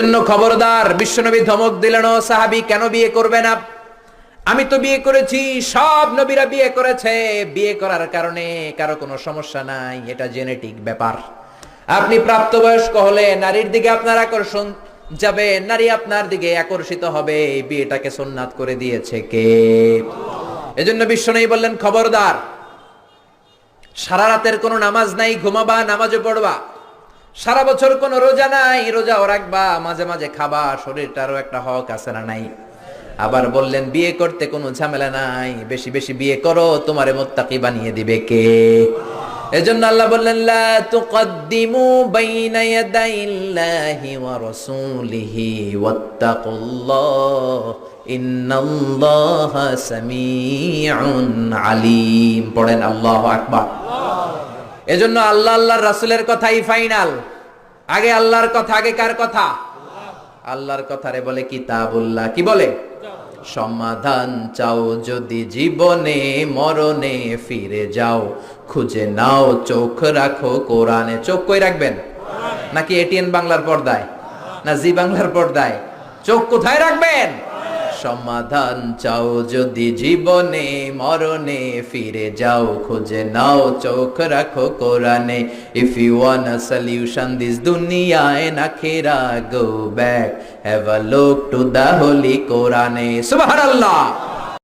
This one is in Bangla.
জন্য খবরদার, বিশ্বনবী ধমক দিলেন, ও সাহাবী কেন বিয়ে করবে না? আমি তো বিয়ে করেছি, সব নবীরা বিয়ে করেছে, বিয়ে করার কারণে কারো কোনো সমস্যা নাই, এটা জেনেটিক ব্যাপার। আপনি প্রাপ্তবয়স্ক হলে নারীর দিকে আপনার আকর্ষণ যাবে, নারী আপনার দিকে আকর্ষিত হবে। এই বিয়েটাকে সুন্নাত করে দিয়েছে কে? এজন্য বিশ্বনবী বললেন খবরদার, সারা রাতের কোনো নামাজ নাই, ঘুমাবা, নামাজও পড়বা। সারা বছর কোনো রোজা নাই, রোজাও রাখবা, মাঝে মাঝে খাবা, শরীরটারও একটা হক আছে না নাই? আবার বললেন বিয়ে করতে কোনো ঝামেলা নাই, বেশি বেশি বিয়ে করো, তোমারে মুত্তাকি বানিয়ে দিবে কে? এজন্য আল্লাহ বললেন লা তুকদ্দিমু বাইনা ইয়াদাইল্লাহি ওয়া রাসূলিহি ওয়াত্তাকুল্লাহ ইন্নাল্লাহা সামিউন আলীম। পড়েন আল্লাহু আকবার। এজন্য আল্লাহ আল্লাহর রাসূলের কথাই ফাইনাল। আগে আল্লাহর কথা, আগে কার কথা? আল্লাহর কথারে বলে কিতাবুল্লাহ। কি বলে? সমাধান চাও যদি জীবনে, মরণে ফিরে যাও, খুঁজে নাও চোখ রাখো কোরআনে। চোখ কই রাখবেন? নাকি এটিএন বাংলার পর্দায়, না জি বাংলার পর্দায়? চোখ কোথায় রাখবেন? সমাধান চাও যদি জীবনে, মরণে ফিরে যাও, খুঁজে নাও চোখ রাখো কোরআনে। If you want a solution this দুনিয়া এন্ড আখিরা, go back, have a look to the holy কোরআনে। সুবহানাল্লাহ।